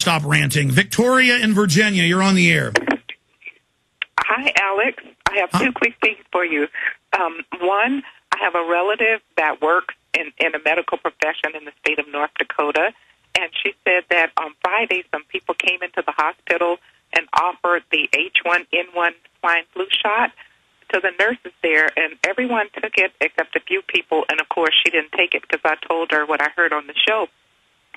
stop ranting. Victoria in Virginia, you're on the air. Hi, Alex. I have two quick things for you. One, I have a relative that works in a medical profession in the state of North Dakota, and she said that on Friday some people came into the hospital and offered the H1N1 swine flu shot to the nurses there, and everyone took it except a few people, and of course she didn't take it because I told her what I heard on the show.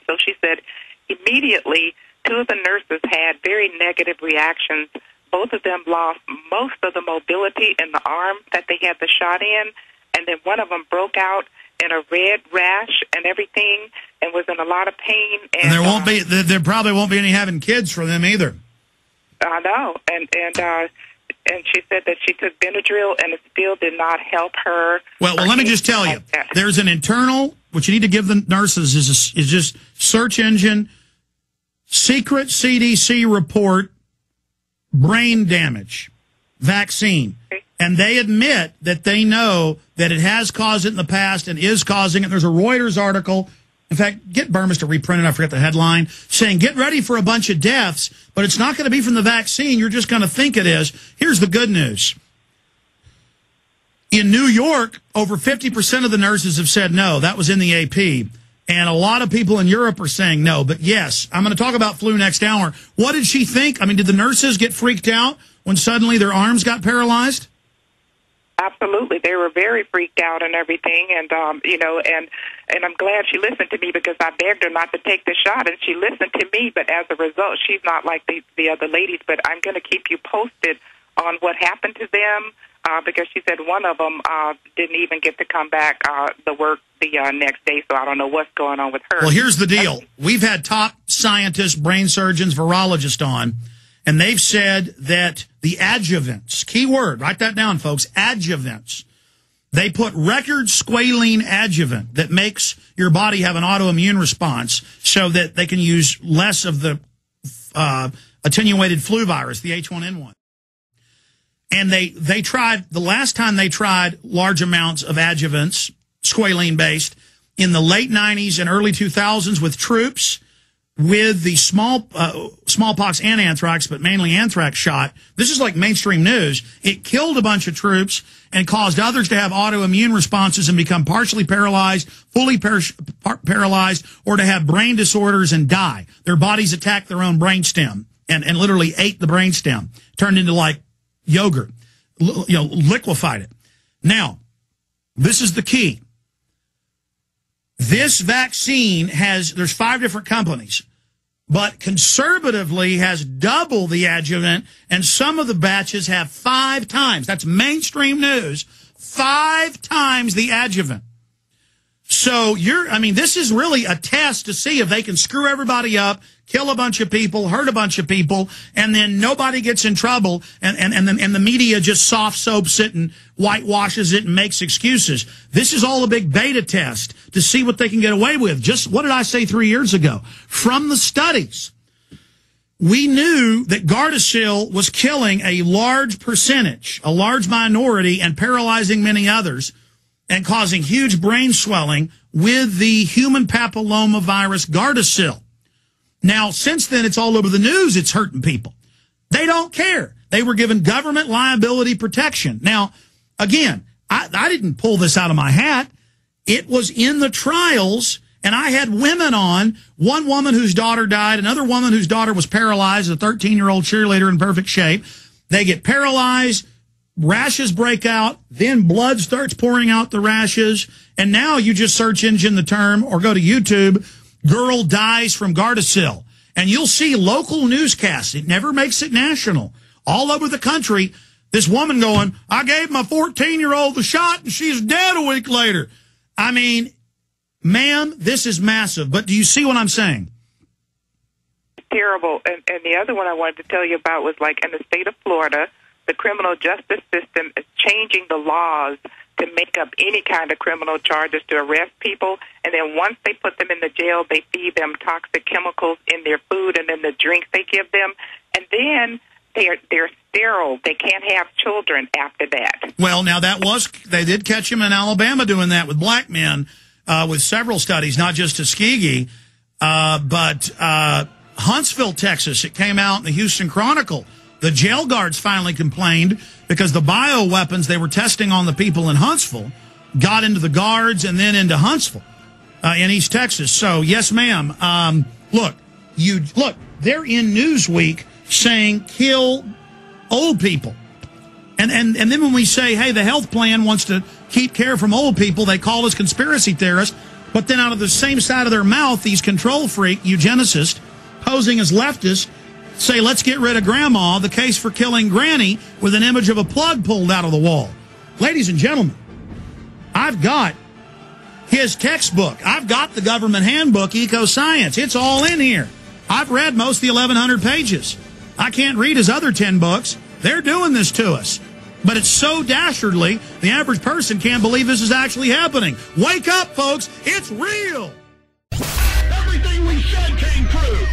So she said immediately 2 of the nurses had very negative reactions. Both of them lost most of the mobility in the arm that they had the shot in, and then one of them broke out in a red rash and everything and was in a lot of pain. And there probably won't be any having kids for them either. I know, and she said that she took Benadryl and it still did not help her. Well, let me just tell you, there's an internal, what you need to give the nurses is just search engine, secret CDC report, brain damage, vaccine. Okay. And they admit that they know that it has caused it in the past and is causing it. There's a Reuters article. In fact, get Burmis to reprint it. I forget the headline, saying, get ready for a bunch of deaths, but it's not going to be from the vaccine. You're just going to think it is. Here's the good news. In New York, over 50% of the nurses have said no. That was in the AP. And a lot of people in Europe are saying no. But yes, I'm going to talk about flu next hour. What did she think? I mean, did the nurses get freaked out when suddenly their arms got paralyzed? Absolutely. They were very freaked out and everything. And, and I'm glad she listened to me because I begged her not to take the shot, and she listened to me. But as a result, she's not like the other ladies. But I'm going to keep you posted on what happened to them because she said one of them didn't even get to come back to work the next day. So I don't know what's going on with her. Well, here's the deal. We've had top scientists, brain surgeons, virologists on, and they've said that the adjuvants, key word, write that down, folks, adjuvants. They put record squalene adjuvant that makes your body have an autoimmune response so that they can use less of the attenuated flu virus, the H1N1. And they tried, the last time they tried large amounts of adjuvants, squalene-based, in the late 90s and early 2000s with troops, with the smallpox and anthrax, but mainly anthrax shot. This is like mainstream news. It killed a bunch of troops and caused others to have autoimmune responses and become partially paralyzed, fully paralyzed, or to have brain disorders and die. Their bodies attacked their own brainstem and literally ate the brainstem, turned into like yogurt, liquefied it. Now, this is the key. This vaccine there's 5 different companies, but conservatively has double the adjuvant, and some of the batches have 5 times. That's mainstream news. 5 times the adjuvant. So this is really a test to see if they can screw everybody up, kill a bunch of people, hurt a bunch of people, and then nobody gets in trouble, and the media just soft soaps it and whitewashes it and makes excuses. This is all a big beta test to see what they can get away with. Just what did I say 3 years ago? From the studies, we knew that Gardasil was killing a large percentage, a large minority, and paralyzing many others, and causing huge brain swelling with the human papilloma virus Gardasil. Now, since then, it's all over the news. It's hurting people. They don't care. They were given government liability protection. Now, again, I didn't pull this out of my hat. It was in the trials, and I had women on, one woman whose daughter died, another woman whose daughter was paralyzed, a 13-year-old cheerleader in perfect shape. They get paralyzed, rashes break out, then blood starts pouring out the rashes, and now you just search engine the term or go to YouTube, girl dies from Gardasil, and you'll see local newscasts. It never makes it national. All over the country, this woman going, I gave my 14-year-old the shot, and she's dead a week later. I mean, ma'am, this is massive. But do you see what I'm saying? Terrible. And the other one I wanted to tell you about was like in the state of Florida, the criminal justice system is changing the laws to make up any kind of criminal charges to arrest people. And then once they put them in the jail, they feed them toxic chemicals in their food and in the drinks they give them. And then they're sterile. They can't have children after that. Well, now they did catch him in Alabama doing that with black men with several studies, not just Tuskegee. But Huntsville, Texas, it came out in the Houston Chronicle. The jail guards finally complained because the bioweapons they were testing on the people in Huntsville got into the guards and then into Huntsville in East Texas. So, yes, ma'am. Look, they're in Newsweek saying kill old people. And then when we say, hey, the health plan wants to keep care from old people, they call us conspiracy theorists. But then out of the same side of their mouth, these control freak eugenicists posing as leftists say, let's get rid of grandma, the case for killing granny, with an image of a plug pulled out of the wall. Ladies and gentlemen, I've got his textbook. I've got the government handbook, Eco Science. It's all in here. I've read most of the 1,100 pages. I can't read his other 10 books. They're doing this to us. But it's so dastardly, the average person can't believe this is actually happening. Wake up, folks. It's real. Everything we said came true.